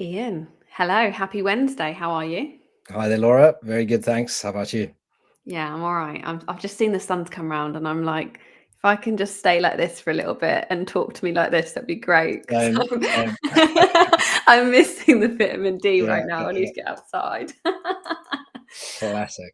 Ian, hello. Happy Wednesday. How are you? Hi there, Laura. Very good, thanks. How about you? Yeah, I'm all right. I've just seen the sun's come round, and I'm like, if I can just stay like this for a little bit and talk to me like this, that'd be great. Because Same, same. I'm missing the vitamin D Yeah, right now. yeah, I need yeah. to get outside. Classic.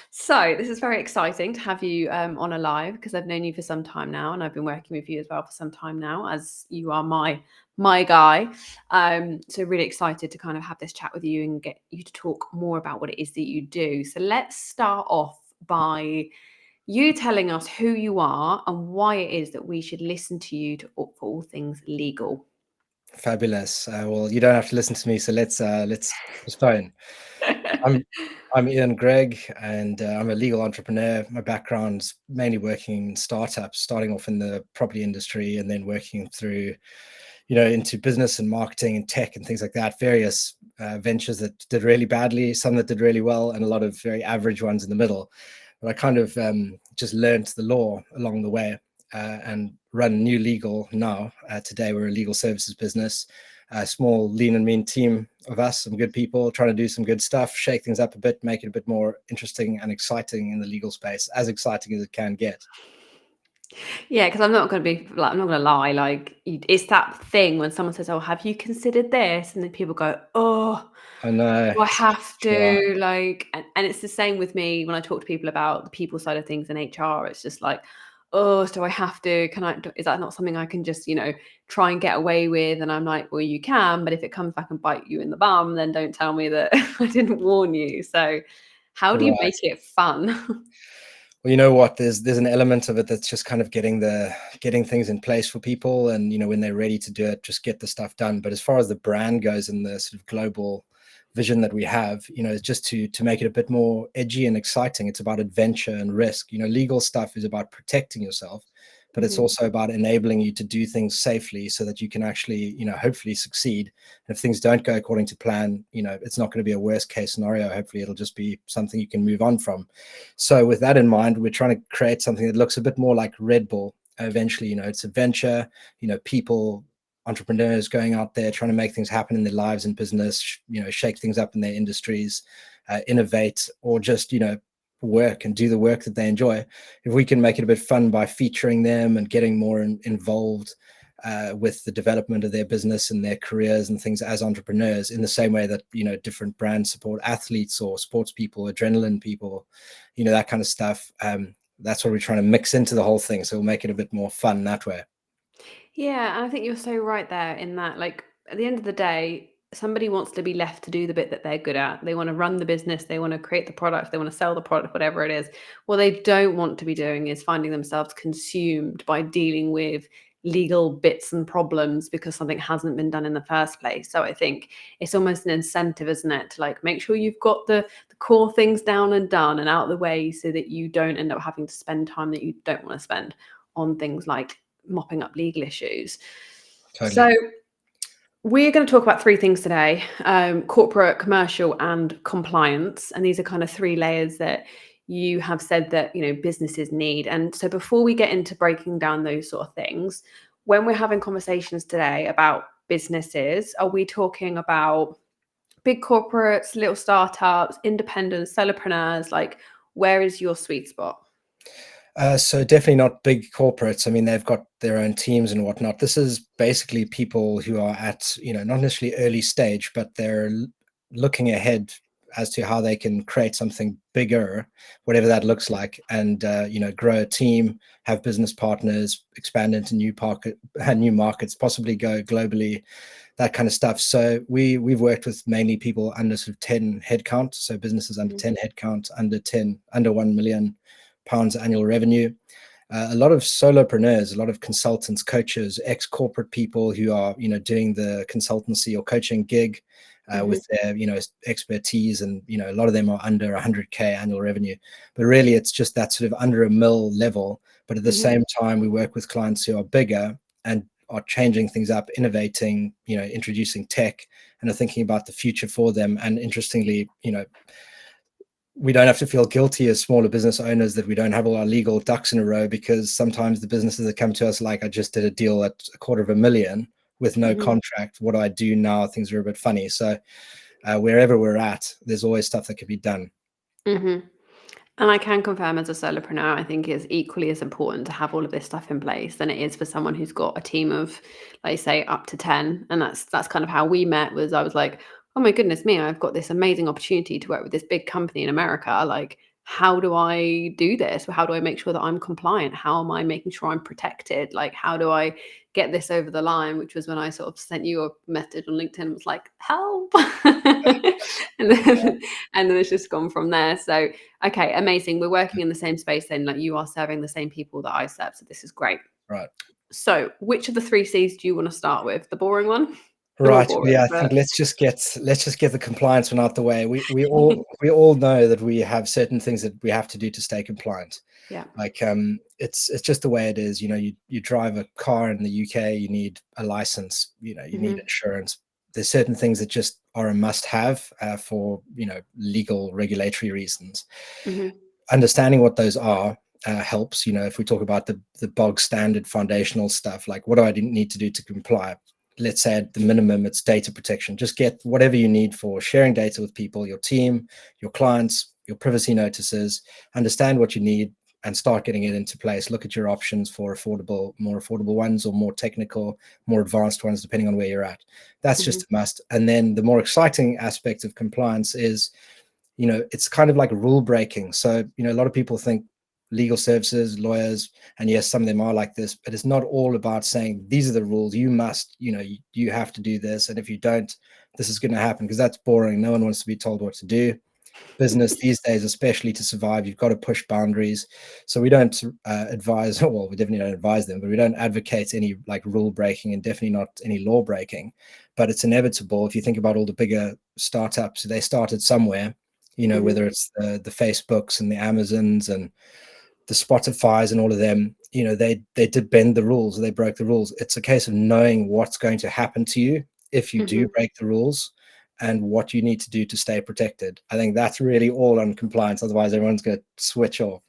So this is very exciting to have you on a live because I've known you for some time now, and I've been working with you as well for some time now, as you are my guy. So really excited to kind of have this chat with you and get you to talk more about what it is that you do. So let's start off by you telling us who you are and why it is that we should listen to you for all things legal. Fabulous. Well, you don't have to listen to me, so let's postpone. I'm I'm Ian Gregg, and I'm a legal entrepreneur. My background's mainly working in startups, starting off in the property industry, and then working through, into business and marketing and tech and things like that. Various ventures that did really badly, some that did really well, and a lot of very average ones in the middle. But I kind of just learned the law along the way and run New Legal now. Today, we're a legal services business, a small, lean and mean team of us, some good people trying to do some good stuff, shake things up a bit, make it a bit more interesting and exciting in the legal space, as exciting as it can get. Yeah, because I'm not going to be like, I'm not going to lie. Like, it's that thing when someone says, "Oh, have you considered this?" And then people go, "Oh, I know. do I It's have dry. to?" Like, and it's the same with me when I talk to people about the people side of things in HR. It's just like, "Oh, do I have to? Can I? Is that not something I can just, try and get away with?" And I'm like, "Well, you can, but if it comes back and bite you in the bum, then don't tell me that I didn't warn you." So, how do you Right. make it fun? Well, you know what? There's an element of it that's just kind of getting things in place for people, and when they're ready to do it, just get the stuff done. But as far as the brand goes and the sort of global vision that we have, it's just to make it a bit more edgy and exciting. It's about adventure and risk. Legal stuff is about protecting yourself, but it's Mhm. also about enabling you to do things safely so that you can actually, hopefully succeed. And if things don't go according to plan, it's not going to be a worst case scenario. Hopefully it'll just be something you can move on from. So with that in mind, we're trying to create something that looks a bit more like Red Bull. Eventually, it's adventure, people, entrepreneurs going out there trying to make things happen in their lives and business, shake things up in their industries, innovate, or just, work and do the work that they enjoy. If we can make it a bit fun by featuring them and getting more involved with the development of their business and their careers and things as entrepreneurs, in the same way that different brands support athletes or sports people, adrenaline people, that kind of stuff. That's what we're trying to mix into the whole thing, so we'll make it a bit more fun that way. Yeah, and I think you're so right there in that, like, at the end of the day, somebody wants to be left to do the bit that they're good at. They want to run the business, they want to create the product, they want to sell the product, whatever it is. What they don't want to be doing is finding themselves consumed by dealing with legal bits and problems because something hasn't been done in the first place. So I think it's almost an incentive, isn't it, to like make sure you've got the core things down and done and out of the way so that you don't end up having to spend time that you don't want to spend on things like mopping up legal issues. Totally. So we're going to talk about three things today: corporate, commercial, and compliance. And these are kind of three layers that you have said that businesses need. And so before we get into breaking down those sort of things, when we're having conversations today about businesses, are we talking about big corporates, little startups, independents, solopreneurs? Like, where is your sweet spot? So definitely not big corporates. I mean, they've got their own teams and whatnot. This is basically people who are at, not necessarily early stage, but they're looking ahead as to how they can create something bigger, whatever that looks like, and grow a team, have business partners, expand into new markets, possibly go globally, that kind of stuff. So we've worked with mainly people under sort of 10 headcount, so businesses under Mhm. 10 headcount, under 1 million pounds annual revenue. A lot of solopreneurs, a lot of consultants, coaches, ex-corporate people who are, doing the consultancy or coaching gig Mhm. with their, expertise, and a lot of them are under 100K annual revenue. But really, it's just that sort of under a mil level. But at the Mhm. same time, we work with clients who are bigger and are changing things up, innovating, introducing tech, and are thinking about the future for them. And interestingly, we don't have to feel guilty as smaller business owners that we don't have all our legal ducks in a row, because sometimes the businesses that come to us, like, I just did a deal at 250,000, with no contract. What do I do now? Things are a bit funny. So wherever we're at, there's always stuff that could be done. And I can confirm as a solopreneur, I think it's equally as important to have all of this stuff in place than it is for someone who's got a team of, like say, up to 10. And that's kind of how we met. Was I was like, oh my goodness me, I've got this amazing opportunity to work with this big company in America. Like, how do I do this? How do I make sure that I'm compliant? How am I making sure I'm protected? Like, how do I get this over the line? Which was when I sort of sent you a message on LinkedIn and was like, help. and then and then it's just gone from there. So okay, amazing. We're working in the same space then, like you are serving the same people that I serve. So this is great. Right. So which of the 3 C's do you want to start with? The boring one? They're all Right. Yeah, boring, I think but let's just get the compliance one out the way. We all know that we have certain things that we have to do to stay compliant. yeah. Like it's just the way it is. You drive a car in the UK, you need a license, you need insurance. There's certain things that just are a must have for legal regulatory reasons. Understanding what those are helps. If we talk about the bog standard foundational stuff, like what do I need to do to comply? Let's say at the minimum, it's data protection. Just get whatever you need for sharing data with people, your team, your clients, your privacy notices, understand what you need and start getting it into place. Look at your options for more affordable ones, or more technical, more advanced ones, depending on where you're at. That's just a must. And then the more exciting aspect of compliance is, it's kind of like rule breaking. So, a lot of people think legal services, lawyers, and yes, some of them are like this, but it's not all about saying these are the rules. You must, you have to do this. And if you don't, this is going to happen, because that's boring. No one wants to be told what to do. Business these days, especially to survive, you've got to push boundaries. So we don't advise, well, we definitely don't advise them, but we don't advocate any like rule breaking, and definitely not any law breaking. But it's inevitable. If you think about all the bigger startups, they started somewhere, whether it's the Facebooks and the Amazons and the Spotify's and all of them, they did bend the rules, they broke the rules. It's a case of knowing what's going to happen to you if you do break the rules, and what you need to do to stay protected. I think that's really all on compliance. Otherwise, everyone's going to switch off.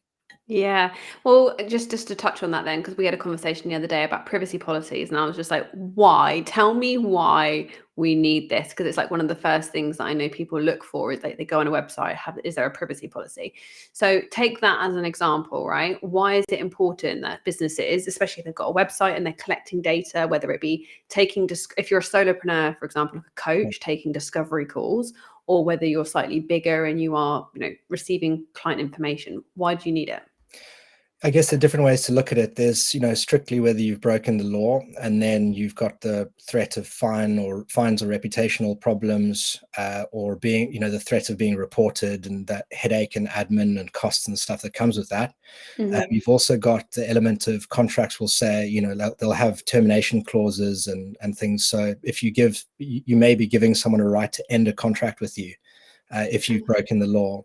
Yeah. Well, just to touch on that then, because we had a conversation the other day about privacy policies, and I was just like, why? Tell me why we need this, because it's like one of the first things that I know people look for is they go on a website, is there a privacy policy? So take that as an example, right? Why is it important that businesses, especially if they've got a website and they're collecting data, whether it be if you're a solopreneur, for example, like a coach taking discovery calls, or whether you're slightly bigger and you are, receiving client information, why do you need it? I guess the different ways to look at it, there's, strictly whether you've broken the law, and then you've got the threat of fines or reputational problems, or being, the threat of being reported, and that headache and admin and costs and stuff that comes with that. You've also got the element of contracts will say, they'll have termination clauses and things. So if you may be giving someone a right to end a contract with you if you've broken the law.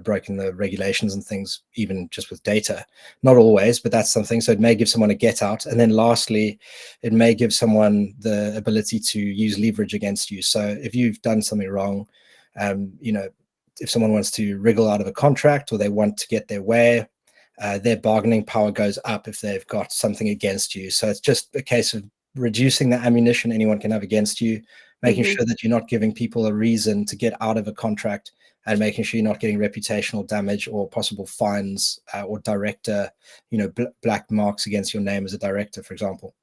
Broken the regulations and things, even just with data. Not always, but that's something. So it may give someone a get out. And then lastly, it may give someone the ability to use leverage against you. So if you've done something wrong, if someone wants to wriggle out of a contract, or they want to get their way, their bargaining power goes up if they've got something against you. So it's just a case of reducing the ammunition anyone can have against you, making sure that you're not giving people a reason to get out of a contract, and making sure you're not getting reputational damage or possible fines or director, black marks against your name as a director, for example.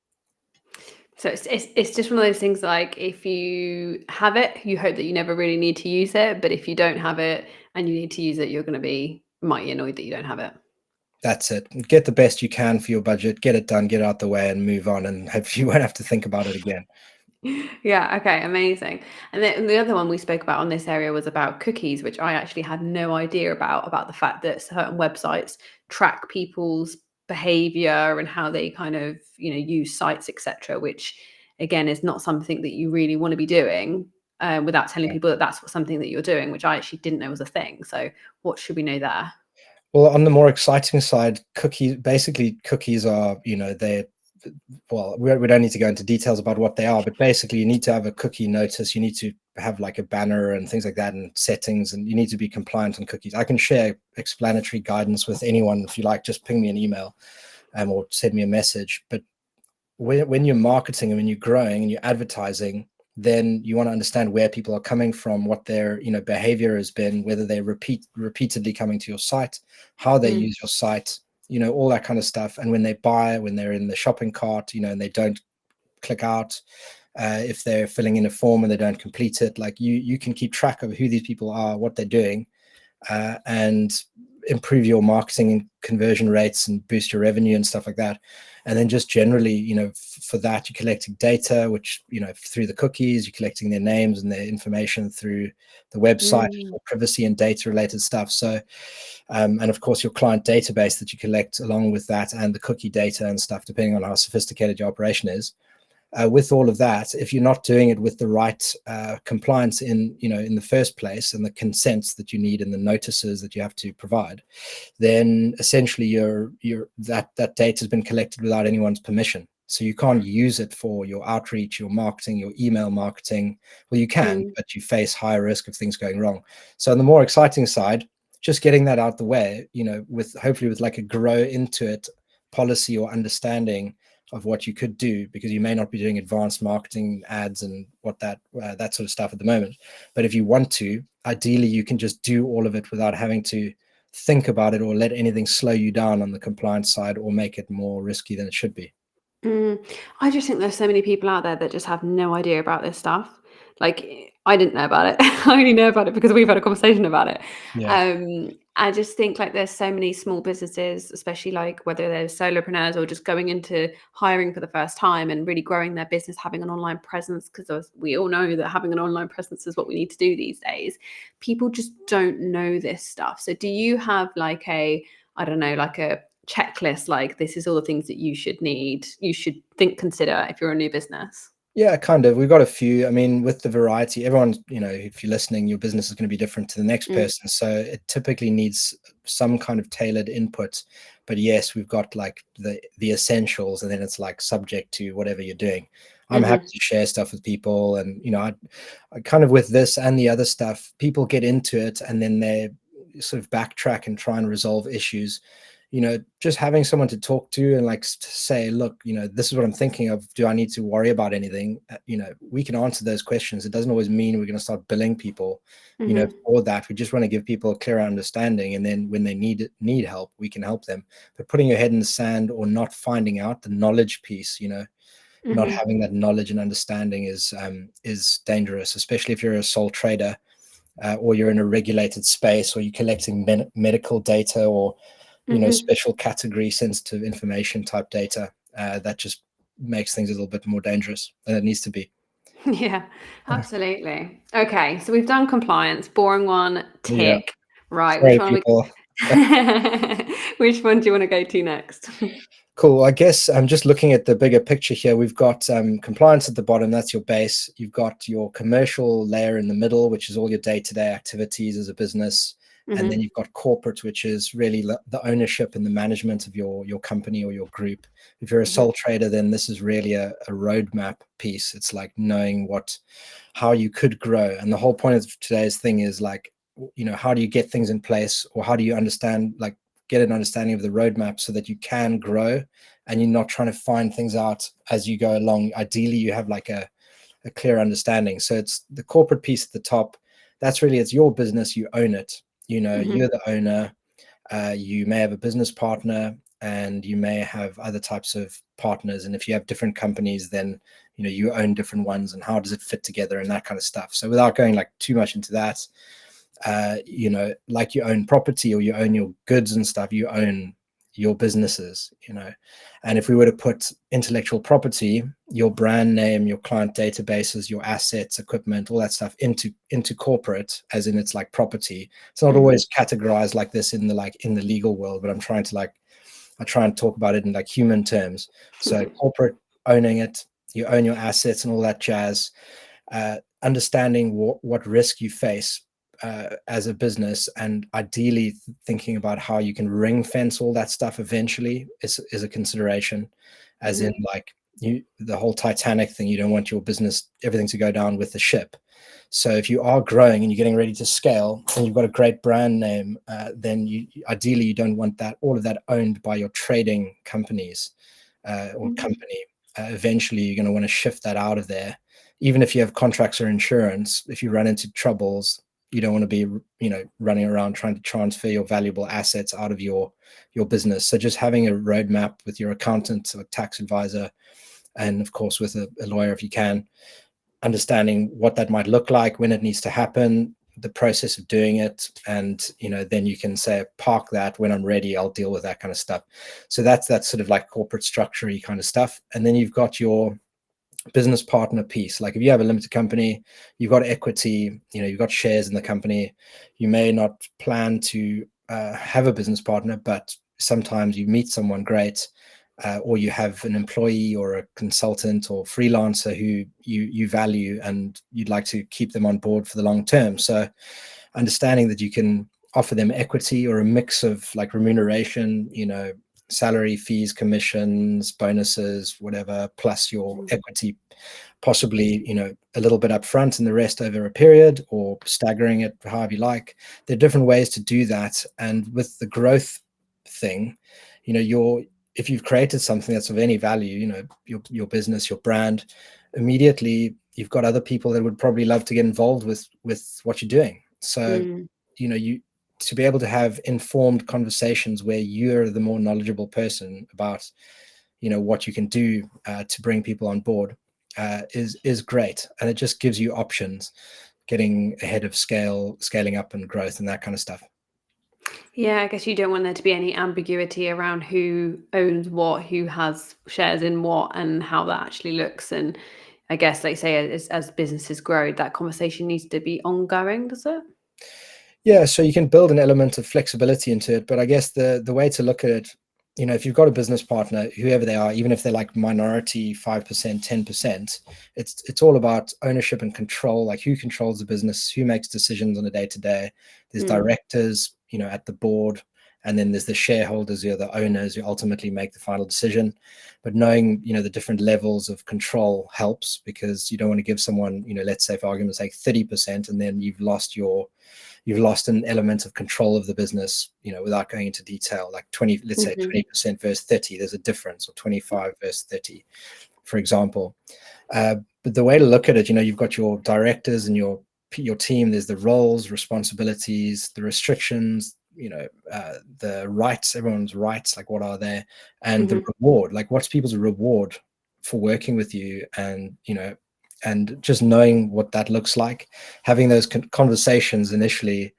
So it's just one of those things, like if you have it, you hope that you never really need to use it. But if you don't have it and you need to use it, you're going to be mighty annoyed that you don't have it. That's it. Get the best you can for your budget, get it done, get it out the way, and move on, and hope you won't have to think about it again. Yeah, okay, amazing. And then the other one we spoke about on this area was about cookies, which I actually had no idea about the fact that certain websites track people's behavior and how they kind of, use sites, etc., which again is not something that you really want to be doing without telling people that that's something that you're doing, which I actually didn't know was a thing. So what should we know there? Well, on the more exciting side, cookies are, they're, well, we don't need to go into details about what they are, but basically you need to have a cookie notice. You need to have like a banner and things like that, and settings, and you need to be compliant on cookies. I can share explanatory guidance with anyone if you like. Just ping me an email or send me a message. But when you're marketing and when you're growing and you're advertising, then you want to understand where people are coming from, what their behavior has been, whether they're repeatedly coming to your site, how they use your site, all that kind of stuff. And when they buy, when they're in the shopping cart, and they don't click out, if they're filling in a form and they don't complete it, like you can keep track of who these people are, what they're doing, and improve your marketing and conversion rates and boost your revenue and stuff like that. And then just generally, for that, you're collecting data, which, through the cookies, you're collecting their names and their information through the website for privacy and data related stuff. So, and of course, your client database that you collect along with that, and the cookie data and stuff, depending on how sophisticated your operation is. With all of that, if you're not doing it with the right compliance in the first place, and the consents that you need and the notices that you have to provide, then essentially that data has been collected without anyone's permission. So you can't use it for your outreach, your marketing, your email marketing. Well, you can, but you face higher risk of things going wrong. So on the more exciting side, just getting that out the way, with hopefully with like a grow into it policy or understanding of what you could do, because you may not be doing advanced marketing ads and what that sort of stuff at the moment. But if you want to, ideally, you can just do all of it without having to think about it or let anything slow you down on the compliance side or make it more risky than it should be. I just think there's so many people out there that just have no idea about this stuff. Like, I didn't know about it. I only know about it because we've had a conversation about it. Yeah. I just think like there's so many small businesses, especially like whether they're solopreneurs or just going into hiring for the first time and really growing their business, having an online presence, because we all know that having an online presence is what we need to do these days. People just don't know this stuff. So do you have like I don't know, like a checklist, like this is all the things that you should consider if you're a new business? Yeah, kind of. We've got a few. I mean, with the variety, everyone's, if you're listening, your business is going to be different to the next person. So it typically needs some kind of tailored input. But yes, we've got like the essentials, and then it's like subject to whatever you're doing. I'm happy to share stuff with people. And, I kind of, with this and the other stuff, people get into it and then they sort of backtrack and try and resolve issues. Just having someone to talk to and like say, look, this is what I'm thinking of. Do I need to worry about anything? We can answer those questions. It doesn't always mean we're going to start billing people, for that. We just want to give people a clearer understanding. And then when they need help, we can help them. But putting your head in the sand or not finding out the knowledge piece, not having that knowledge and understanding is dangerous, especially if you're a sole trader, or you're in a regulated space, or you're collecting medical data, or special category sensitive information type data. That just makes things a little bit more dangerous than it needs to be. Yeah, absolutely. Okay, so we've done compliance, boring one, Yeah. tick. Right, Sorry, people. which one do you want to go to next? Cool. I guess I'm just looking at the bigger picture here. We've got compliance at the bottom. That's your base. You've got your commercial layer in the middle, which is all your day-to-day activities as a business. And then you've got corporate, which is really the ownership and the management of your company or your group. If you're a sole trader, then this is really a roadmap piece. It's like knowing how you could grow. And the whole point of today's thing is like, how do you get things in place, or how do you get an understanding of the roadmap so that you can grow and you're not trying to find things out as you go along. Ideally, you have like a clear understanding. So it's the corporate piece at the top. It's your business. You own it. You're the owner. You may have a business partner, and you may have other types of partners. And if you have different companies, then, you own different ones, and how does it fit together and that kind of stuff. So without going like too much into that, like you own property or you own your goods and stuff, you own your businesses, and if we were to put intellectual property, your brand name, your client databases, your assets, equipment, all that stuff into corporate, as in it's like property. It's not always categorized like this in the legal world, but I try and talk about it in like human terms. So corporate, owning it, you own your assets and all that jazz. Understanding what risk you face as a business, and ideally thinking about how you can ring fence all that stuff eventually is a consideration, as in like the whole Titanic thing. You don't want your business, everything to go down with the ship. So if you are growing and you're getting ready to scale and you've got a great brand name, then ideally you don't want all of that owned by your trading companies or company. eventually you're going to want to shift that out of there. Even if you have contracts or insurance, if you run into troubles, you don't want to be, running around trying to transfer your valuable assets out of your business. So just having a roadmap with your accountant or tax advisor, and of course with a lawyer if you can, understanding what that might look like, when it needs to happen, the process of doing it, and then you can say, park that, when I'm ready I'll deal with that kind of stuff. So that's sort of like corporate structure-y kind of stuff. And then you've got your business partner piece. Like if you have a limited company, you've got equity, you've got shares in the company. You may not plan to have a business partner, but sometimes you meet someone great, or you have an employee or a consultant or freelancer who you value and you'd like to keep them on board for the long term. So understanding that you can offer them equity or a mix of like remuneration, salary, fees, commissions, bonuses, whatever, plus your equity, possibly, a little bit up front and the rest over a period, or staggering it however you like. There are different ways to do that. And with the growth thing, if you've created something that's of any value, your business, your brand, immediately you've got other people that would probably love to get involved with what you're doing. So, you to be able to have informed conversations where you're the more knowledgeable person about, what you can do to bring people on board, is great. And it just gives you options, getting ahead of scaling up and growth and that kind of stuff. Yeah, I guess you don't want there to be any ambiguity around who owns what, who has shares in what, and how that actually looks. And I guess, like you say, as businesses grow, that conversation needs to be ongoing, does it? Yeah, so you can build an element of flexibility into it, but I guess the way to look at it, if you've got a business partner, whoever they are, even if they're like minority 5%, 10%, it's all about ownership and control. Like who controls the business, who makes decisions on a day to day. There's directors, at the board, and then there's the shareholders, who are the owners, who ultimately make the final decision. But knowing, the different levels of control helps, because you don't want to give someone, let's say for argument's sake, 30%, and then you've lost an element of control of the business, without going into detail, like 20, let's say 20% versus 30, there's a difference, or 25 versus 30, for example. But the way to look at it, you've got your directors and your team, there's the roles, responsibilities, the restrictions, the rights, everyone's rights, like what are they, and the reward, like what's people's reward for working with you, and just knowing what that looks like, having those conversations initially,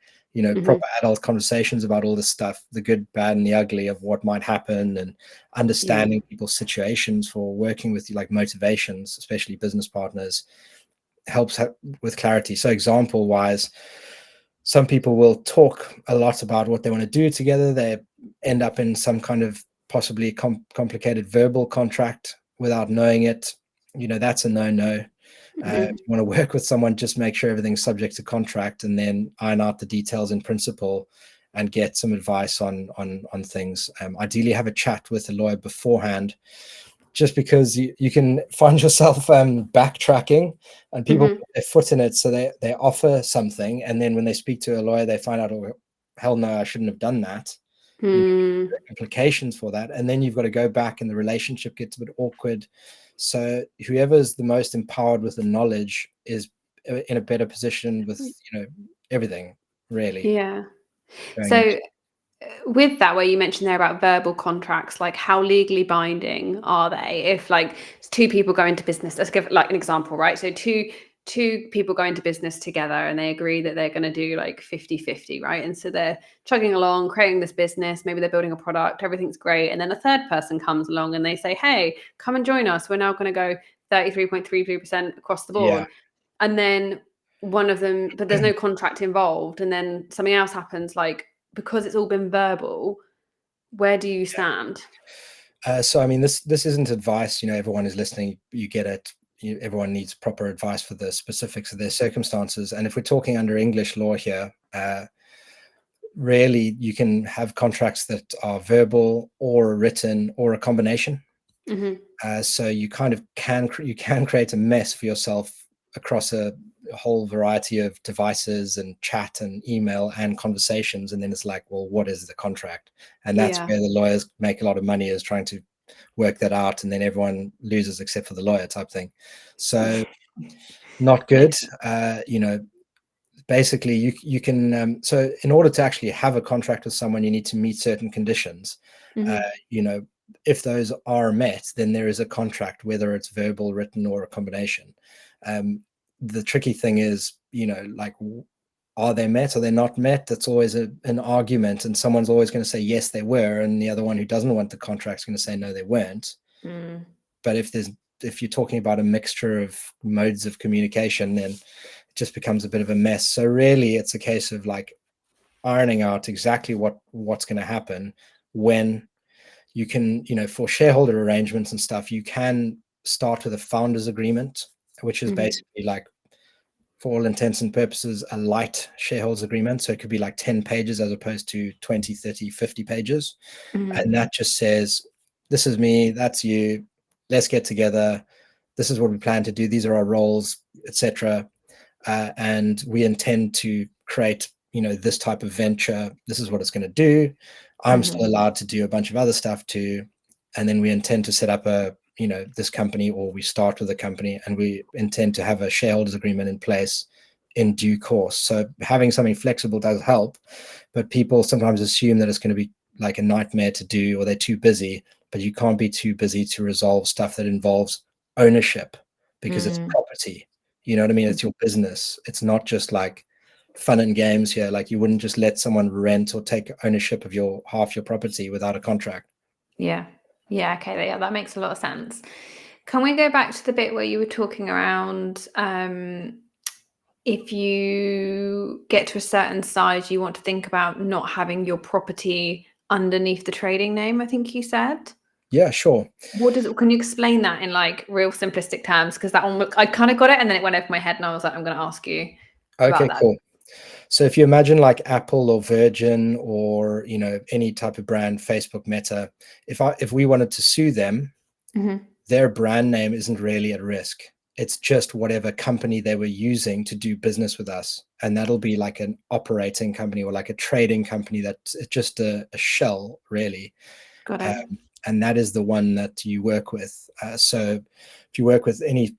proper adult conversations about all this stuff, the good, bad, and the ugly of what might happen, and understanding people's situations for working with you, like motivations, especially business partners, helps with clarity. So example wise, some people will talk a lot about what they want to do together. They end up in some kind of possibly complicated verbal contract without knowing it. That's a no-no. If you want to work with someone, just make sure everything's subject to contract, and then iron out the details in principle and get some advice on things. Ideally have a chat with a lawyer beforehand, just because you can find yourself backtracking, and people put their foot in it. So they offer something, and then when they speak to a lawyer, they find out, oh, hell no, I shouldn't have done that. Implications for that. And then you've got to go back, and the relationship gets a bit awkward. So whoever's the most empowered with the knowledge is in a better position with, everything, really. Yeah. So with that, where you mentioned there about verbal contracts, like how legally binding are they? If like two people go into business, let's give like an example, right? So two people go into business together and they agree that they're going to do like 50-50, right? And so they're chugging along, creating this business, maybe they're building a product, everything's great. And then a third person comes along and they say, hey, come and join us. We're now going to go 33.33% across the board. And then one of them, but there's no contract involved. And then something else happens, like, because it's all been verbal, where do you stand? So, I mean, this isn't advice. Everyone is listening. You get it. Everyone needs proper advice for the specifics of their circumstances. And if we're talking under English law here, rarely you can have contracts that are verbal or written or a combination. So you kind of can create a mess for yourself across a whole variety of devices and chat and email and conversations. And then it's like, well, what is the contract? And that's where the lawyers make a lot of money, is trying to work that out, and then everyone loses except for the lawyer type thing. So not good. Basically you can so in order to actually have a contract with someone, you need to meet certain conditions. If those are met, then there is a contract, whether it's verbal, written, or a combination. The tricky thing is, like, are they met? Are they not met? That's always an argument, and someone's always going to say yes they were, and the other one who doesn't want the contract is going to say no they weren't. But if you're talking about a mixture of modes of communication, then it just becomes a bit of a mess. So really it's a case of like ironing out exactly what's going to happen. When you can, for shareholder arrangements and stuff, you can start with a founders agreement, which is basically like, for all intents and purposes, a light shareholders agreement. So it could be like 10 pages as opposed to 20, 30, 50 pages. And that just says, this is me, that's you, let's get together, this is what we plan to do, these are our roles, etc. And we intend to create, this type of venture, this is what it's going to do. I'm still allowed to do a bunch of other stuff too. And then we intend to set up this company, or we start with a company, and we intend to have a shareholders agreement in place in due course. So having something flexible does help, but people sometimes assume that it's going to be like a nightmare to do, or they're too busy. But you can't be too busy to resolve stuff that involves ownership, because it's property. You know what I mean? It's your business. It's not just like fun and games here. Like, you wouldn't just let someone rent or take ownership of half your property without a contract. Yeah. Okay. Yeah, that makes a lot of sense. Can we go back to the bit where you were talking around if you get to a certain size, you want to think about not having your property underneath the trading name, I think you said? Yeah, sure. Can you explain that in like real simplistic terms? Because that one, I kind of got it, and then it went over my head, and I was like, I'm going to ask you about that. Cool. So if you imagine like Apple or Virgin, or any type of brand, Facebook, Meta, if we wanted to sue them, their brand name isn't really at risk. It's just whatever company they were using to do business with us, and that'll be like an operating company or like a trading company. That's just a shell, really. Got it. And that is the one that you work with. So if you work with any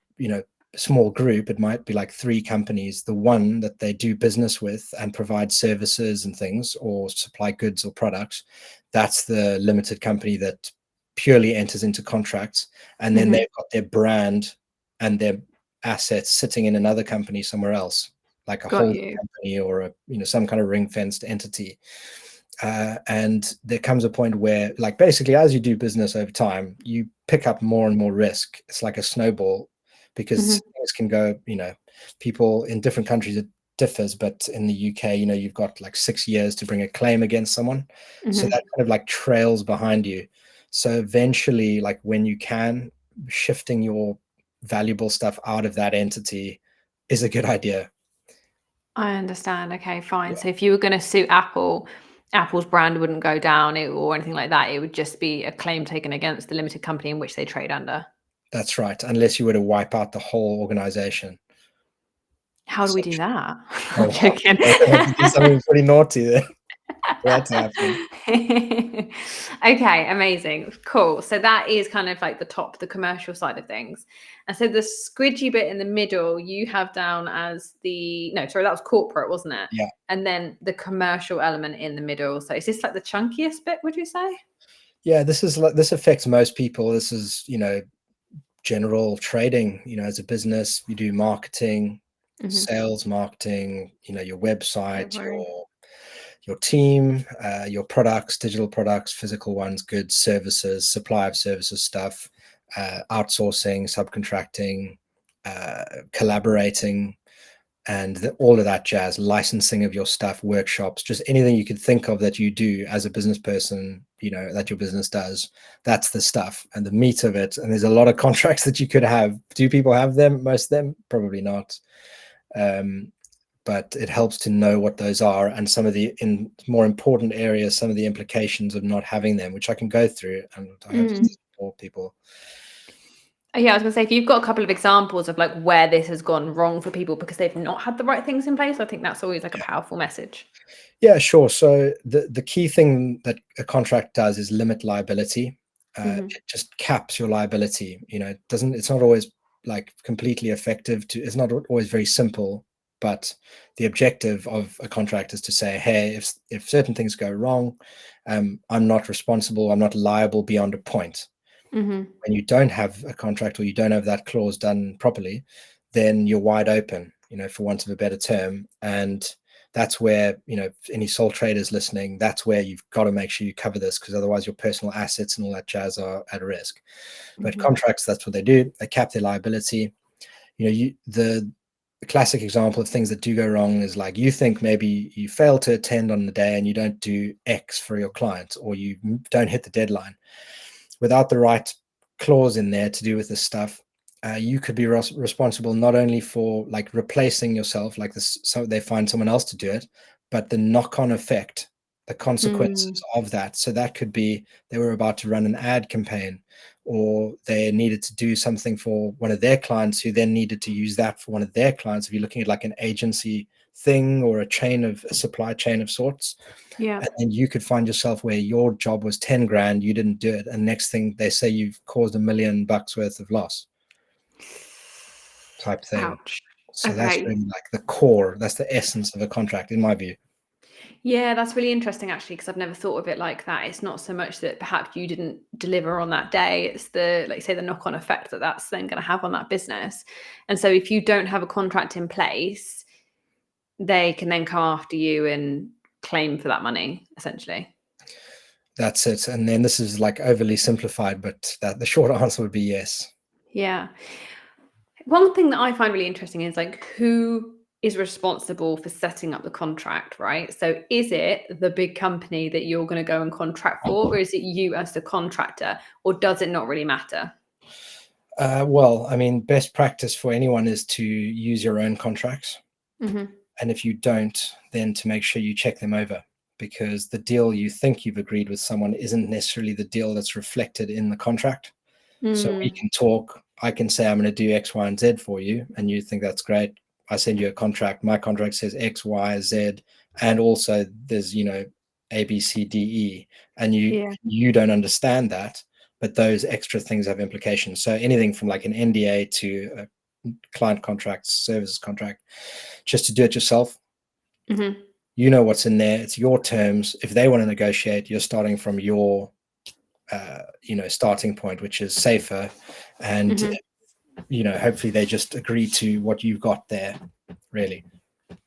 small group, it might be like 3 companies. The one that they do business with and provide services and things, or supply goods or products, that's the limited company that purely enters into contracts. And then they've got their brand and their assets sitting in another company somewhere else, like a holding company, or some kind of ring-fenced entity. And there comes a point where, like, basically as you do business over time, you pick up more and more risk. It's like a snowball, because things can go, people in different countries, it differs, but in the UK, you've got like 6 years to bring a claim against someone. So that kind of like trails behind you. So eventually, like, when you can, shifting your valuable stuff out of that entity is a good idea. I understand. Okay, fine. Yeah. So if you were going to sue Apple, Apple's brand wouldn't go down or anything like that. It would just be a claim taken against the limited company in which they trade under. That's right. Unless you were to wipe out the whole organization. How do we do that? I'm joking. Do something pretty naughty there. That's happening. Okay, amazing. Cool. So that is kind of like the commercial side of things. And so the squidgy bit in the middle, you have down as that was corporate, wasn't it? Yeah. And then the commercial element in the middle. So is this like the chunkiest bit, would you say? Yeah, this affects most people. This is, general trading. As a business, you do marketing, sales, marketing, your website, your team, your products, digital products, physical ones, goods, services, supply of services stuff, outsourcing, subcontracting, collaborating, and all of that jazz, licensing of your stuff, workshops, just anything you could think of that you do as a business person, that your business does. That's the stuff and the meat of it. And there's a lot of contracts that you could have. Do people have them? Most of them? Probably not. But it helps to know what those are, and some of the more important areas, some of the implications of not having them, which I can go through, and I hope to support people. Yeah, I was going to say, if you've got a couple of examples of like where this has gone wrong for people because they've not had the right things in place, I think that's always like a powerful message. Yeah, sure. So the key thing that a contract does is limit liability. Mhm. It just caps your liability. It's not always like completely effective it's not always very simple, but the objective of a contract is to say, hey, if certain things go wrong, I'm not responsible, I'm not liable beyond a point. Mhm. When you don't have a contract, or you don't have that clause done properly, then you're wide open, for want of a better term. And that's where, any sole traders listening, that's where you've got to make sure you cover this, because otherwise your personal assets and all that jazz are at risk. But Mhm. contracts, that's what they do. They cap their liability. The classic example of things that do go wrong is, like, you think maybe you fail to attend on the day and you don't do X for your client, or you don't hit the deadline. Without the right clause in there to do with this stuff, you could be responsible not only for, like, replacing yourself, like this, so they find someone else to do it, but the knock-on effect, the Mm. consequences of that. So that could be they were about to run an ad campaign, or they needed to do something for one of their clients, who then needed to use that for one of their clients. If you're looking at like an agency thing, or a supply chain of sorts, Yeah. and then you could find yourself where your job was 10 grand, you didn't do it, and next thing they say you've caused $1 million worth of loss, type thing. Ouch. So that's Okay. really like the core, that's the essence of a contract, in my view. Yeah, that's really interesting actually, because I've never thought of it like that. It's not so much that perhaps you didn't deliver on that day, it's the, like, say, the knock-on effect that that's then going to have on that business. And so if you don't have a contract in place, they can then come after you and claim for that money, essentially. That's it. And then this is like overly simplified, but that the short answer would be yes. Yeah. One thing that I find really interesting is, like, who is responsible for setting up the contract, right? So is it the big company that you're going to go and contract for, or is it you as the contractor, or does it not really matter? Well, I mean, best practice for anyone is to use your own contracts. Mhm. And if you don't, then to make sure you check them over, because the deal you think you've agreed with someone isn't necessarily the deal that's reflected in the contract. So we Mm. can talk. I can say I'm going to do X, Y, and Z for you, and you think that's great. I send you a contract. My contract says X, Y, Z, and also there's A, B, C, D, E, and you Yeah. you don't understand that, but those extra things have implications. So anything from like an NDA to a client contract, services contract, just to do it yourself. Mhm. You know what's in there. It's your terms. If they want to negotiate, you're starting from your starting point, which is safer, and Mhm. hopefully they just agree to what you've got there, really.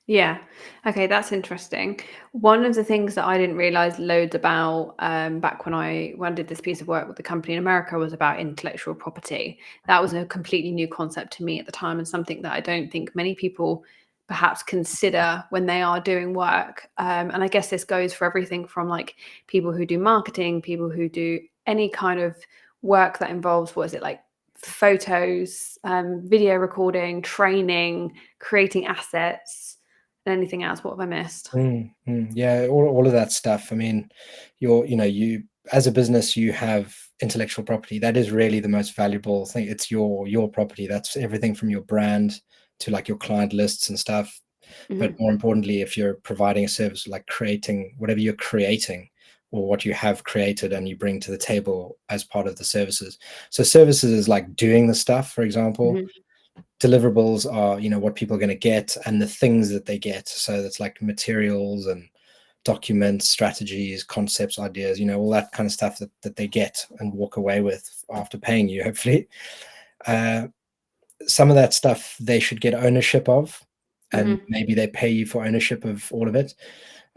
Yeah. Okay, that's interesting. One of the things that I didn't realize loads about, back when I did this piece of work with the company in America, was about intellectual property. That was a completely new concept to me at the time, and something that I don't think many people perhaps consider when they are doing work. And I guess this goes for everything from, like, people who do marketing, people who do any kind of work that involves, what is it, like, photos, video recording, training, creating assets, anything else. What have I missed? Yeah, all of that stuff. I mean, you as a business, you have intellectual property. That is really the most valuable thing. It's your property. That's everything from your brand to like your client lists and stuff. But Mhm. more importantly, if you're providing a service, like creating whatever you're creating or what you have created and you bring to the table as part of the services. So services is like doing the stuff, for example. Mhm. Deliverables are, what people are going to get and the things that they get. So that's like materials and documents, strategies, concepts, ideas, all that kind of stuff that they get and walk away with after paying you, hopefully. Uh, some of that stuff they should get ownership of, and Mhm. maybe they pay you for ownership of all of it.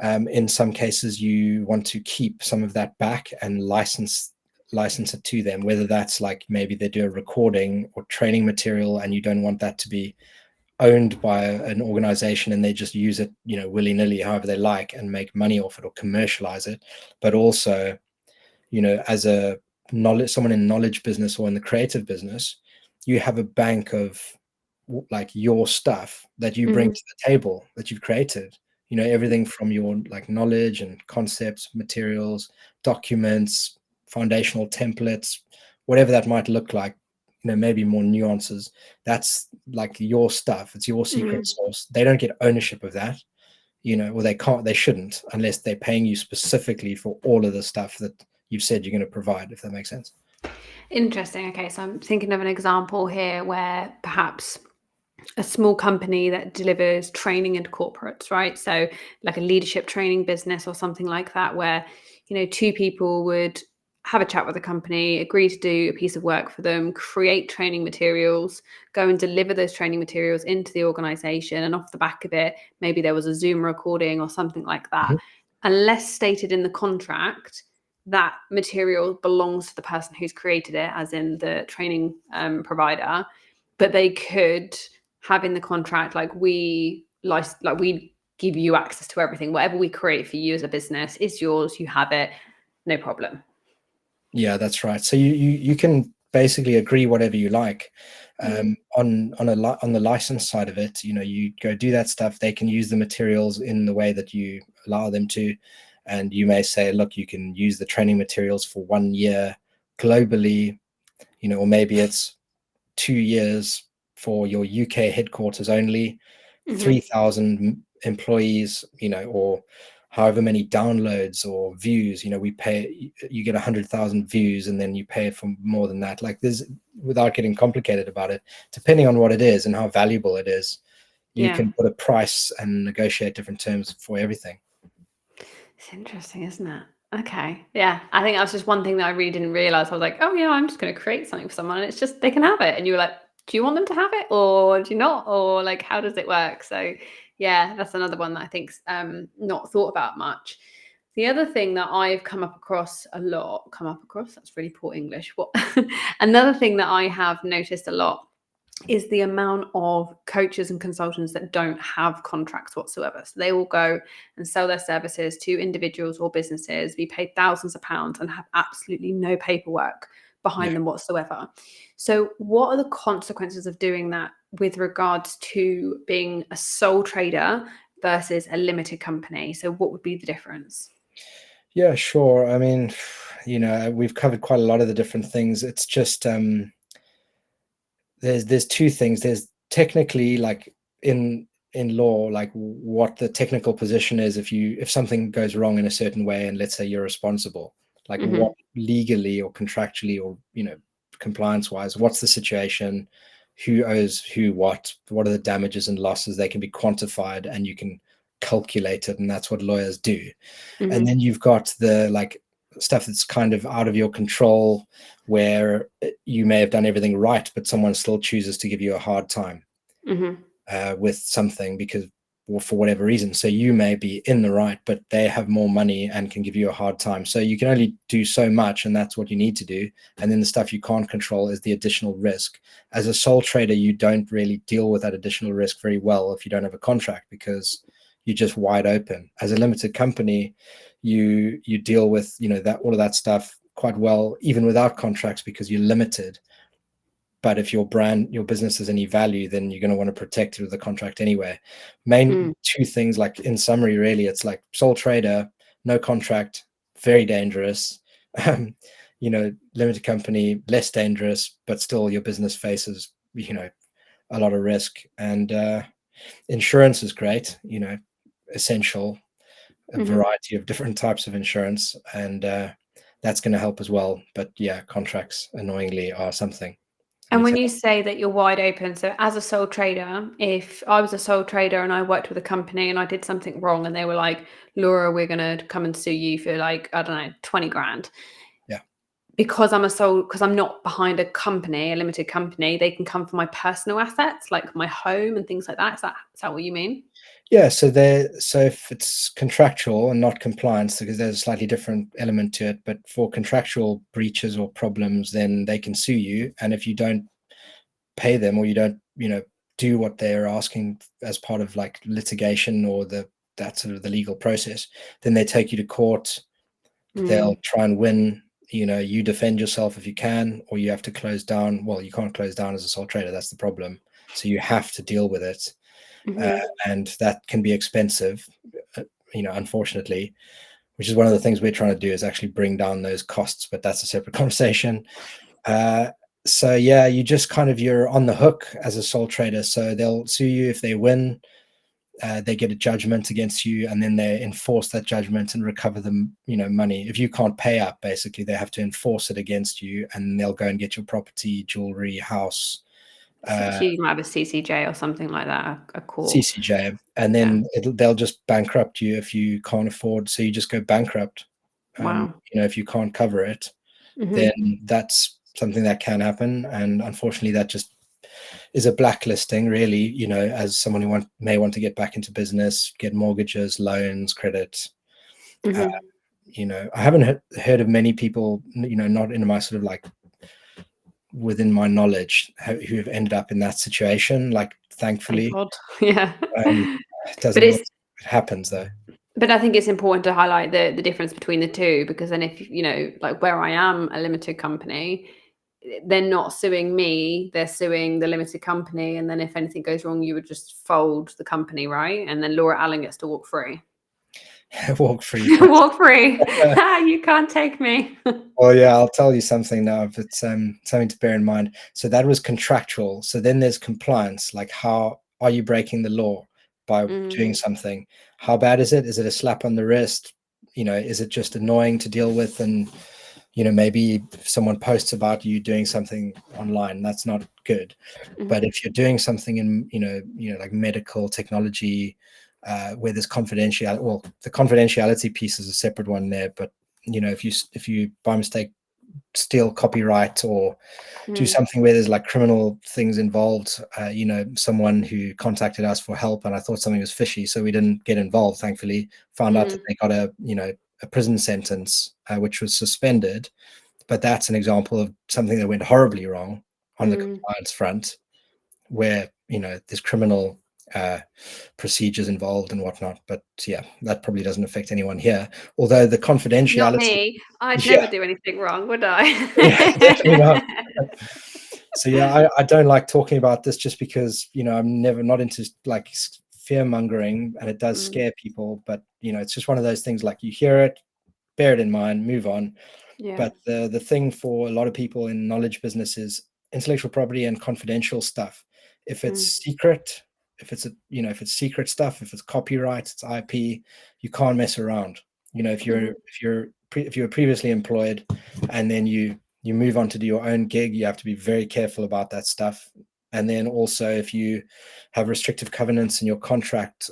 In some cases, you want to keep some of that back and license it to them, whether that's like maybe they do a recording or training material and you don't want that to be owned by an organization and they just use it, willy-nilly, however they like, and make money off it or commercialize it. But also, as a someone in knowledge business or in the creative business, you have a bank of like your stuff that you bring Mhm. to the table that you've created, everything from your like knowledge and concepts, materials, documents, foundational templates, whatever that might look like, maybe more nuances. That's like your stuff. It's your secret Mhm. sauce. They don't get ownership of that, or they shouldn't, unless they're paying you specifically for all of the stuff that you've said you're going to provide, if that makes sense. Interesting. Okay, so I'm thinking of an example here where perhaps a small company that delivers training into corporates, right? So like a leadership training business or something like that, where, two people would have a chat with the company, agree to do a piece of work for them, create training materials, go and deliver those training materials into the organization. And off the back of it, maybe there was a Zoom recording or something like that. Mhm. Unless stated in the contract, that material belongs to the person who's created it, as in the training provider, but they could have in the contract, like we give you access to everything. Whatever we create for you as a business is yours. You have it, no problem. Yeah, that's right. So you can basically agree whatever you like. Mm. On the license side of it, you go do that stuff. They can use the materials in the way that you allow them to, and you may say, look, you can use the training materials for 1 year globally, or maybe it's 2 years for your UK headquarters only, Mm-hmm. 3,000 employees, or however many downloads or views, you get 100,000 views and then you pay for more than that. Like without getting complicated about it, depending on what it is and how valuable it is, you Yeah. can put a price and negotiate different terms for everything. It's interesting, isn't it? Okay. Yeah. I think that's just one thing that I really didn't realize. I was like, oh, yeah, I'm just going to create something for someone and it's just they can have it. And you were like, do you want them to have it or do you not? Or like, how does it work? So, yeah, that's another one that I think's not thought about much. The other thing that I've come up across, that's really poor English. What? Another thing that I have noticed a lot is the amount of coaches and consultants that don't have contracts whatsoever. So they will go and sell their services to individuals or businesses, be paid thousands of pounds, and have absolutely no paperwork Yeah. behind them whatsoever. So, what are the consequences of doing that with regards to being a sole trader versus a limited company? So, what would be the difference? Yeah, sure. I mean, we've covered quite a lot of the different things. It's just there's two things. There's technically, like in law, like what the technical position is if something goes wrong in a certain way, and let's say you're responsible, like Mm-hmm. what legally or contractually or compliance wise, what's the situation, who owes who, what are the damages and losses. They can be quantified and you can calculate it, and that's what lawyers do. And Mm-hmm. then you've got the like stuff that's kind of out of your control, where you may have done everything right but someone still chooses to give you a hard time Mm-hmm. with something because, or for whatever reason. So you may be in the right but they have more money and can give you a hard time. So you can only do so much, and that's what you need to do. And then the stuff you can't control is the additional risk. As a sole trader, you don't really deal with that additional risk very well if you don't have a contract, because you're just wide open. As a limited company, you deal with that, all of that stuff quite well even without contracts, because you're limited. But if your business has any value, then you're going to want to protect it with a contract anyway. Main Mm. two things, like in summary, really, it's like sole trader, no contract, very dangerous. Limited company, less dangerous, but still your business faces a lot of risk. And insurance is great, essential, a Mm-hmm. variety of different types of insurance, and that's going to help as well. But yeah, contracts annoyingly are something you And need when to you say that you're wide open, so as a sole trader, if I was a sole trader and I worked with a company and I did something wrong and they were like, Laura, we're going to come and sue you for like, I don't know, 20 grand. yeah. Because I'm not behind a company, a limited company, they can come for my personal assets, like my home and things like that. Is that what you mean? Yeah, so if it's contractual and not compliance, because there's a slightly different element to it, but for contractual breaches or problems, then they can sue you. And if you don't pay them, or you don't, do what they're asking as part of like litigation or that sort of the legal process, then they take you to court. They'll Mm. try and win. You defend yourself if you can, or you have to close down. Well, you can't close down as a sole trader. That's the problem. So you have to deal with it. uh, Mm-hmm. and that can be expensive, unfortunately, which is one of the things we're trying to do, is actually bring down those costs, but that's a separate conversation. uh, so yeah, you're on the hook as a sole trader, so they'll sue you if they win. they get a judgment against you, and then they enforce that judgment and recover them, money. If you can't pay up, basically they have to enforce it against you, and they'll go and get your property, jewelry, house, So you might have a CCJ or something like that, a court. CCJ, and then they'll just bankrupt you if you can't afford. So you just go bankrupt. Wow. If you can't cover it, then that's something that can happen, and unfortunately that just is a blacklisting, really, as someone who may want to get back into business, get mortgages, loans, credit. I haven't heard of many people, not in my sort of like within my knowledge, who have ended up in that situation. Like, thankfully. Thank God. Yeah. It doesn't always, it happens though. But I think it's important to highlight the difference between the two, because then if, like where I am a limited company, they're not suing me, they're suing the limited company. And then if anything goes wrong, you would just fold the company, right? And then Laura Allen gets to walk free. Walk free. Walk free. You can't take me. Well, yeah, I'll tell you something now, if it's something to bear in mind. So that was contractual. So then there's compliance. Like, how are you breaking the law by doing something? How bad is it? Is it a slap on the wrist? Is it just annoying to deal with? And maybe if someone posts about you doing something online, that's not good. But if you're doing something in like medical technology, where there's confidentiality, well, the confidentiality piece is a separate one there, but if you by mistake steal copyright or do something where there's like criminal things involved, someone who contacted us for help, and I thought something was fishy, so we didn't get involved, thankfully. Found out that they got a prison sentence, which was suspended. But that's an example of something that went horribly wrong on the compliance front, where there's criminal procedures involved and whatnot. But yeah, that probably doesn't affect anyone here, although the confidentiality. Not me. I'd never do anything wrong, would I? Yeah, definitely not. So yeah, I don't like talking about this, just because I'm not into like fear mongering, and it does scare people. But it's just one of those things, like, you hear it, bear it in mind, move on. But the thing for a lot of people in knowledge business is intellectual property and confidential stuff. If it's secret, if it's secret stuff, if it's copyright, it's IP, you can't mess around. If you were previously employed and then you move on to do your own gig, you have to be very careful about that stuff. And then also, if you have restrictive covenants in your contract,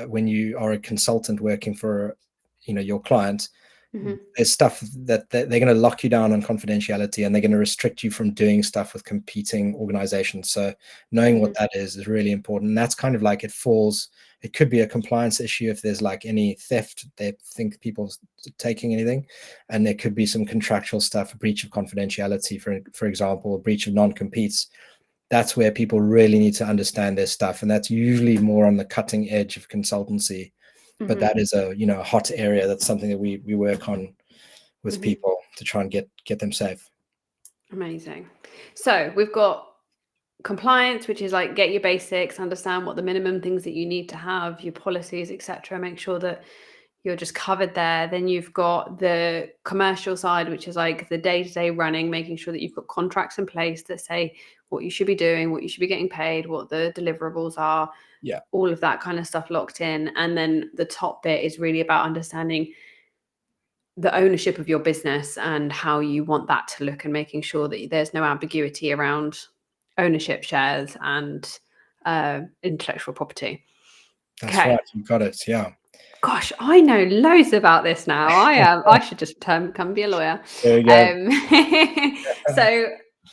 when you are a consultant working for your client, there's stuff that they're going to lock you down on confidentiality, and they're going to restrict you from doing stuff with competing organizations. So knowing what that is really important. And that's kind of like, it could be a compliance issue if there's like any theft, they think people's taking anything, and there could be some contractual stuff, a breach of confidentiality, for example, a breach of non-competes. That's where people really need to understand their stuff, and that's usually more on the cutting edge of consultancy. But that is a hot area. That's something that we work on with people to try and get them safe. Amazing. So we've got compliance, which is like, get your basics, understand what the minimum things that you need to have, your policies, etc. Make sure that you're just covered there. Then you've got the commercial side, which is like the day-to-day running, making sure that you've got contracts in place that say what you should be doing, what you should be getting paid, what the deliverables are. Yeah. All of that kind of stuff locked in. And then the top bit is really about understanding the ownership of your business and how you want that to look, and making sure that there's no ambiguity around ownership, shares, and intellectual property. That's right. You got it. Yeah. Gosh, I know loads about this now. I should just come be a lawyer. There you go. So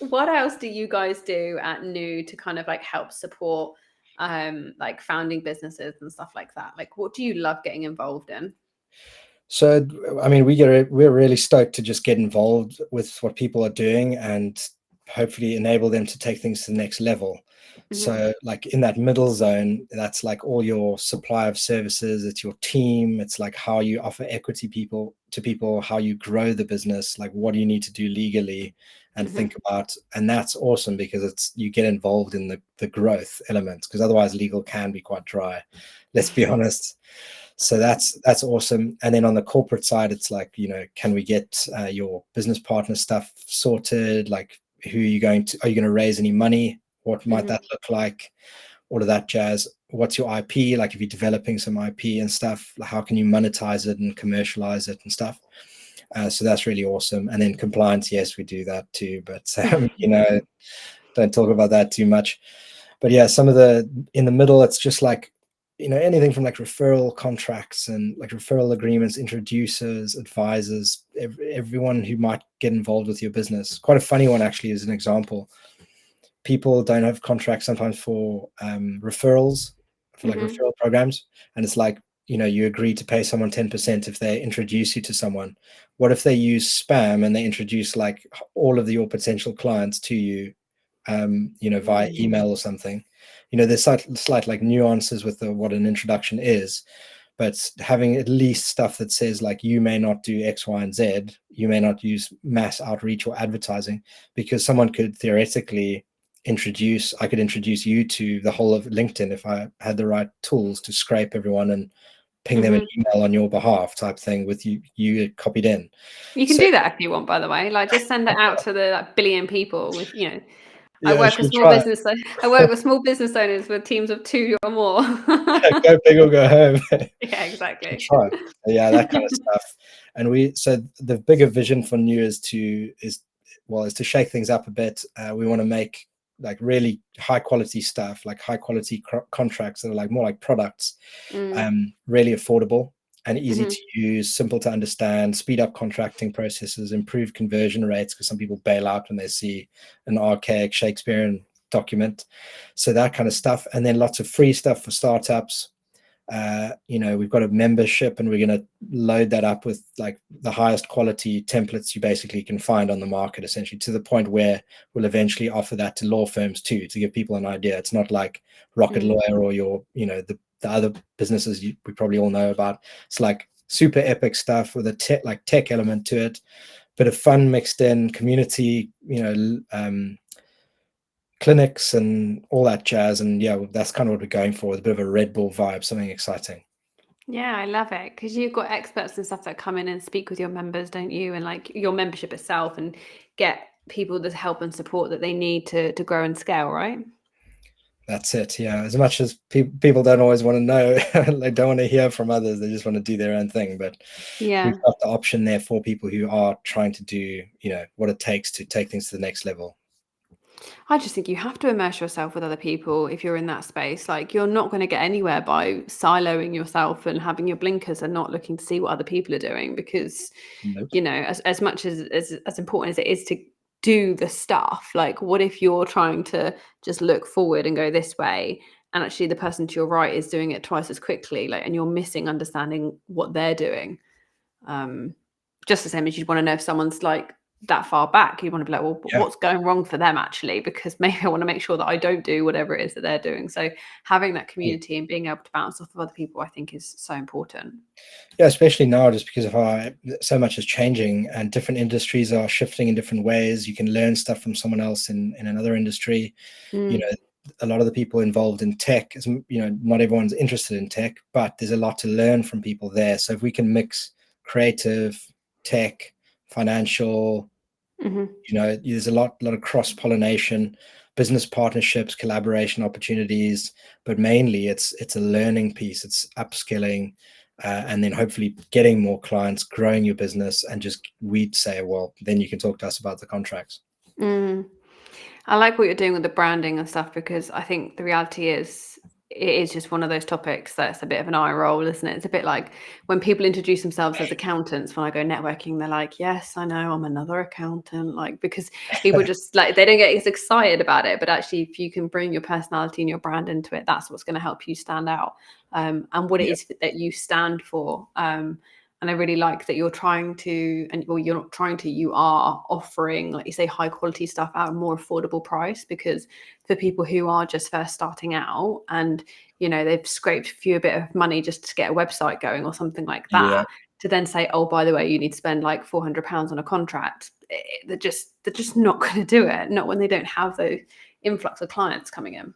what else do you guys do at New to kind of like help support like founding businesses and stuff like that? Like, what do you love getting involved in? So, I mean, we're really stoked to just get involved with what people are doing and hopefully enable them to take things to the next level. So like in that middle zone, that's like all your supply of services, it's your team, it's like how you offer equity to people, how you grow the business, like what do you need to do legally and think about. And that's awesome, because you get involved in the growth elements, because otherwise legal can be quite dry, let's be honest. So that's awesome. And then on the corporate side, it's like, can we get your business partner stuff sorted? Like, are you going to raise any money? What might that look like? all of that jazz. What's your IP? Like if you're developing some IP and stuff, how can you monetize it and commercialize it and stuff? So that's really awesome. And then compliance, yes, we do that too, but don't talk about that too much. But yeah, some of the in the middle, it's just like, anything from like referral contracts and like referral agreements, introducers, advisors, everyone who might get involved with your business. Quite a funny one, actually, as an example. People don't have contracts sometimes for referrals, for like referral programs. And it's like, you agree to pay someone 10% if they introduce you to someone. What if they use spam and they introduce like all of your potential clients to you, via email or something? There's slight like nuances with what an introduction is, but having at least stuff that says like, you may not do X, Y, and Z, you may not use mass outreach or advertising, because someone could theoretically I could introduce you to the whole of LinkedIn if I had the right tools to scrape everyone and ping them an email on your behalf type thing with you copied in. You can So do that if you want, by the way. Like, just send it out to the like, billion people with, I yeah, work with should try. I work with small business owners with teams of 2 or more. Go big or go home. Yeah, Should exactly. try. Yeah, that kind of stuff. And so the bigger vision for New is to shake things up a bit. We want to make like really high quality stuff, like high quality contracts that are like more like products, really affordable and easy to use, simple to understand, speed up contracting processes, improve conversion rates, because some people bail out when they see an archaic Shakespearean document. So that kind of stuff. And then lots of free stuff for startups. We've got a membership, and we're going to load that up with like the highest quality templates you basically can find on the market, essentially, to the point where we'll eventually offer that to law firms too, to give people an idea. It's not like Rocket Lawyer or the other businesses we probably all know about. It's like super epic stuff with a tech element to it, bit of fun mixed in, community, clinics and all that jazz. And yeah, that's kind of what we're going for, with a bit of a Red Bull vibe, something exciting. Yeah, I love it, because you've got experts and stuff that come in and speak with your members, don't you? And like your membership itself, and get people the help and support that they need to grow and scale, right? That's it. Yeah. As much as people don't always want to know, they don't want to hear from others. They just want to do their own thing. But Yeah. we've got the option there for people who are trying to do, what it takes to take things to the next level. I just think you have to immerse yourself with other people if you're in that space. Like, you're not going to get anywhere by siloing yourself and having your blinkers and not looking to see what other people are doing, because, Nope. as much as important as it is to do the stuff, like, what if you're trying to just look forward and go this way, and actually the person to your right is doing it twice as quickly, like, and you're missing understanding what they're doing. Just the same as you'd want to know if someone's like that far back, you want to be like, well, Yeah. what's going wrong for them actually? Because maybe I want to make sure that I don't do whatever it is that they're doing. So having that community and being able to bounce off of other people, I think, is so important. Yeah, especially now, just because of how so much is changing and different industries are shifting in different ways. You can learn stuff from someone else in another industry. A lot of the people involved in tech is, not everyone's interested in tech, but there's a lot to learn from people there. So if we can mix creative, tech, financial, there's a lot of cross-pollination, business partnerships, collaboration opportunities, but mainly it's a learning piece. It's upskilling, and then hopefully getting more clients, growing your business, and just we'd say, well, then you can talk to us about the contracts. I like what you're doing with the branding and stuff, because I think the reality is it is just one of those topics that's a bit of an eye roll, isn't it? It's a bit like when people introduce themselves as accountants, when I go networking, they're like, yes, I know, I'm another accountant. Like, because people just like, they don't get as excited about it. But actually, if you can bring your personality and your brand into it, that's what's going to help you stand out, and what it is that you stand for. And I really like that you're trying to, and well, you're not trying to, you are offering, like you say, high quality stuff at a more affordable price, because for people who are just first starting out and, they've scraped a few bit of money just to get a website going or something like that, to then say, oh, by the way, you need to spend like £400 on a contract. They're just not going to do it. Not when they don't have the influx of clients coming in.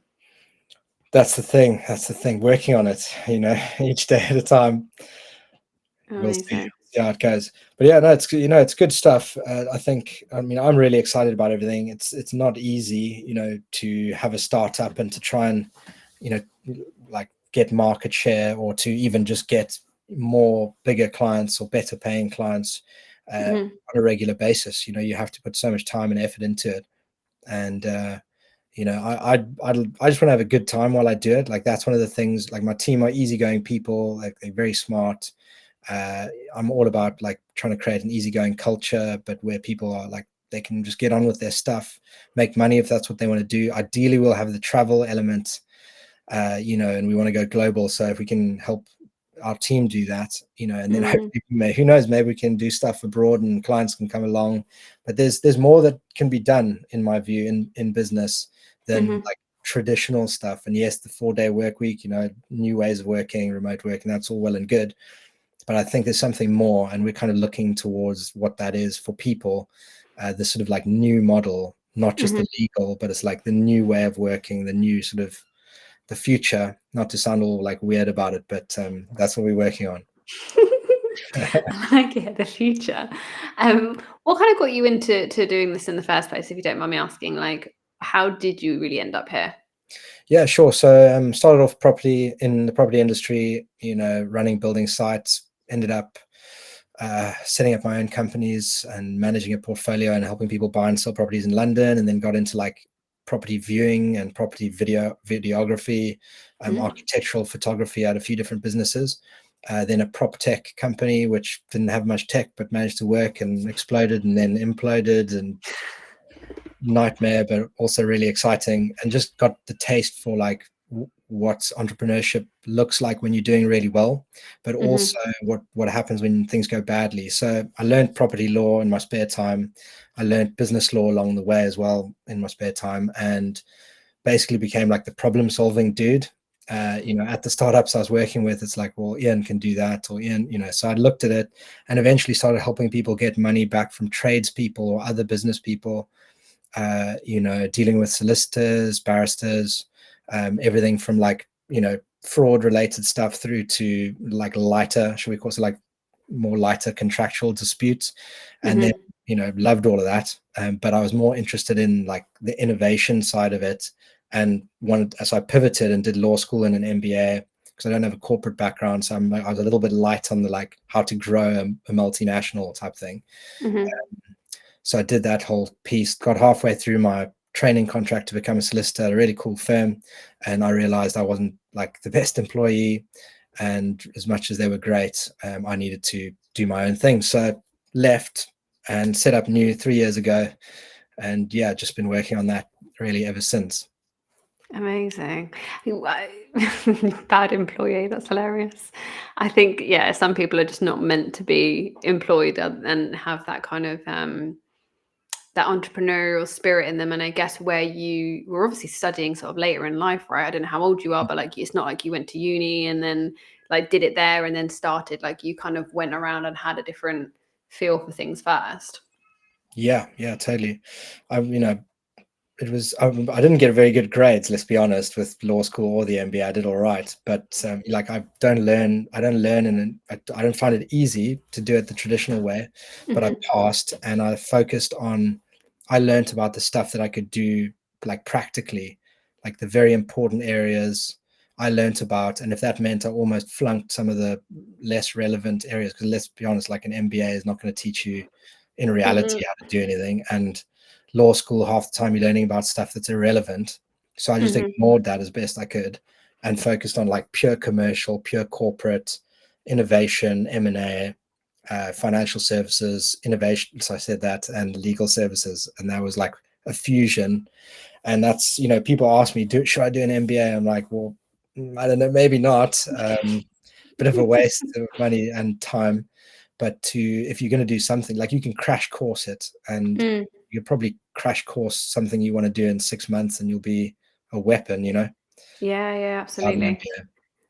That's the thing. Working on it, each day at a time. We'll see how it goes. But yeah, no, it's good stuff. I think, I'm really excited about everything. It's not easy, to have a startup and to try and you know, like get market share, or to even just get more bigger clients or better paying clients Mhm. on a regular basis. You have to put so much time and effort into it. And I just want to have a good time while I do it. Like, that's one of the things. Like, my team are easygoing people. Like, they're very smart. I'm all about like trying to create an easygoing culture, but where people are like, they can just get on with their stuff, make money if that's what they want to do. Ideally, we'll have the travel element, and we want to go global. So if we can help our team do that, and then Mm. hopefully, who knows, maybe we can do stuff abroad and clients can come along. But there's more that can be done, in my view, in business than Mhm. like traditional stuff. And yes, the 4-day work week, new ways of working, remote work, and that's all well and good. But I think there's something more, and we're kind of looking towards what that is for people. This sort of like new model, not just the Mhm. legal, but it's like the new way of working, the new sort of the future. Not to sound all like weird about it, but that's what we're working on. I like it, the future. What kind of got you into doing this in the first place, if you don't mind me asking? Like, how did you really end up here? Yeah, sure. So started off property in the property industry, running building sites, ended up setting up my own companies and managing a portfolio and helping people buy and sell properties in London, and then got into like property viewing and property videography, Mm. architectural photography at a few different businesses. Then a prop tech company, which didn't have much tech but managed to work, and exploded and then imploded, and nightmare, but also really exciting, and just got the taste for like what entrepreneurship looks like when you're doing really well, but Mhm. also what happens when things go badly. So I learned property law in my spare time. I learned business law along the way as well in my spare time, and basically became like the problem solving dude. At the startups I was working with, it's like, well, Ian can do that, or Ian, so I looked at it and eventually started helping people get money back from tradespeople or other business people, dealing with solicitors, barristers, everything from like, fraud related stuff through to like lighter, should we call it, like more lighter contractual disputes. And then, Mhm. loved all of that. But I was more interested in like the innovation side of it, and so I pivoted and did law school and an MBA, because I don't have a corporate background. So I was a little bit light on the like how to grow a multinational type thing. Mhm. So I did that whole piece, got halfway through my training contract to become a solicitor at a really cool firm. And I realized I wasn't like the best employee. And as much as they were great, I needed to do my own thing. So I left and set up new 3 years ago. And yeah, just been working on that really ever since. Amazing. Bad employee, that's hilarious. I think, yeah, some people are just not meant to be employed and have that kind of that entrepreneurial spirit in them. And I guess where you were obviously studying sort of later in life, right? I don't know how old you are, but like it's not like you went to uni and then like did it there and then started. Like you kind of went around and had a different feel for things first. Yeah, totally. I, it was I didn't get very good grades, let's be honest, with law school or the MBA. I did all right, but like I don't learn, and I don't find it easy to do it the traditional way. But I Hmm. passed, and I learned about the stuff that I could do like practically, like the very important areas I learned about. And if that meant I almost flunked some of the less relevant areas, because let's be honest, like an MBA is not going to teach you in Hmm. reality how to do anything, and law school, half the time you're learning about stuff that's irrelevant. So I just Hmm. ignored that as best I could and focused on like pure commercial, pure corporate, innovation, M&A, financial services, innovation. So I said that, and legal services. And that was like a fusion. And that's, people ask me, should I do an MBA? I'm like, well, I don't know, maybe not. Bit of a waste of money and time. But if you're going to do something, like, you can crash course it, and Mm. you could probably crash course something you want to do in 6 months, and you'll be a weapon, Yeah, without an absolutely. MBA.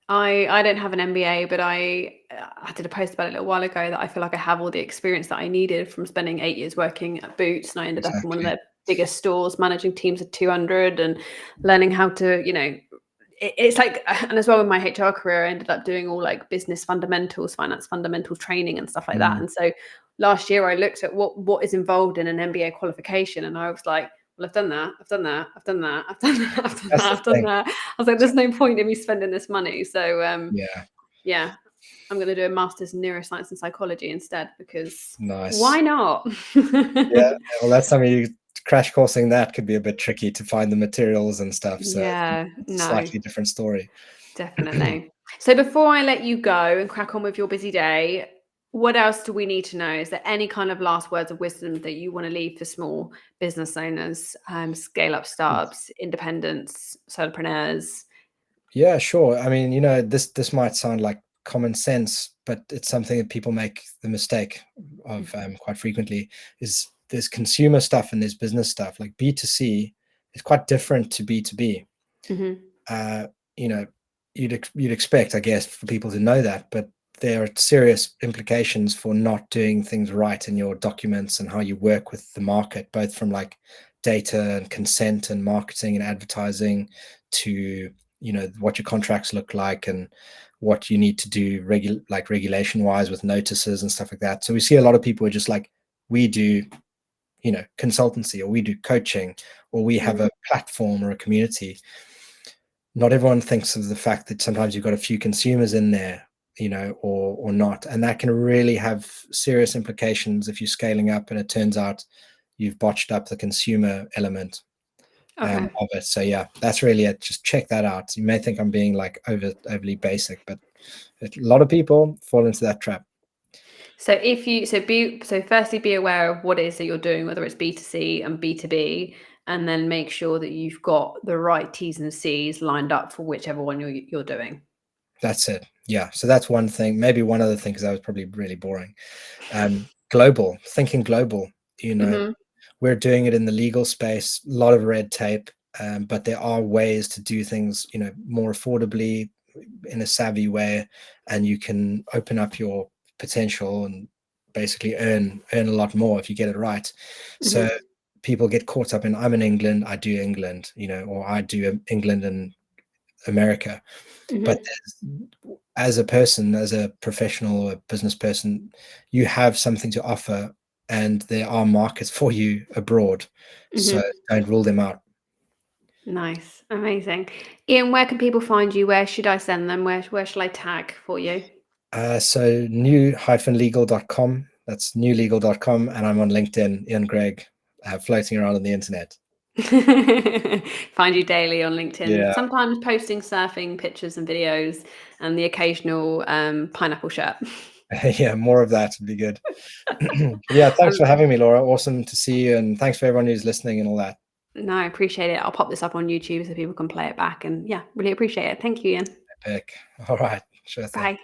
I don't have an MBA, but I did a post about it a little while ago that I feel like I have all the experience that I needed from spending 8 years working at Boots, and I ended up in one of Exactly. their biggest stores, managing teams of 200 and learning how to, it's like, and as well in my HR career, I ended up doing all like business fundamentals, finance fundamental training and stuff like that. Mm. And so last year I looked at what is involved in an MBA qualification, and I was like, well, I've done that, I've done that, I've done that, I've done that, I've done that, That's the I've done thing. that. I was like, there's no point in me spending this money. So Yeah, yeah, I'm going to do a master's in neuroscience and psychology instead, because nice. why not? Yeah, well, that's something you crash coursing that could be a bit tricky to find the materials and stuff. So Yeah, it's a no, slightly different story. definitely. So before I let you go and crack on with your busy day, what else do we need to know? Is there any kind of last words of wisdom that you want to leave for small business owners, scale up startups, independents, solopreneurs? Yeah, sure. I mean, this might sound like common sense, but it's something that people make the mistake of quite frequently. Is there's consumer stuff and there's business stuff. Like B2C is quite different to B2B. Mm-hmm. uh, you know, you'd expect, I guess, for people to know that, but there are serious implications for not doing things right in your documents and how you work with the market, both from like data and consent and marketing and advertising to what your contracts look like and what you need to do regulation wise with notices and stuff like that. So we see a lot of people are just like, we do consultancy, or we do coaching, or we have a platform or a community. Not everyone thinks of the fact that sometimes you've got a few consumers in there, or not, and that can really have serious implications if you're scaling up and it turns out you've botched up the consumer element Okay. of it. So yeah, that's really it. Just check that out. You may think I'm being like overly basic, but a lot of people fall into that trap. So firstly be aware of what it is that you're doing, whether it's B2C and B2B, and then make sure that you've got the right T's and C's lined up for whichever one you're doing. That's it. Yeah. So that's one thing. Maybe one other thing, because that was probably really boring. Global, thinking global, you know, Mm-hmm. we're doing it in the legal space, a lot of red tape, but there are ways to do things, more affordably, in a savvy way, and you can open up your potential and basically earn a lot more if you get it right. So Mm-hmm. people get caught up in, I'm in England, I do England, or I do England and America. But Mm-hmm. as a person, as a professional or a business person, you have something to offer, and there are markets for you abroad. So Mm-hmm. don't rule them out. Nice. Amazing. Ian, where can people find you? Where should I send them? Where shall I tag for you? So new-legal.com. That's newlegal.com. And I'm on LinkedIn, Ian Gregg, floating around on the internet. Find you daily on LinkedIn. Yeah. Sometimes posting surfing pictures and videos and the occasional pineapple shirt. Yeah, more of that would be good. Yeah, thanks Um, for having me, Laura. Awesome to see you. And thanks for everyone who's listening and all that. no, I appreciate it. I'll pop this up on YouTube so people can play it back. And yeah, really appreciate it. Thank you, Ian. Epic. All right. Sure thing. Bye.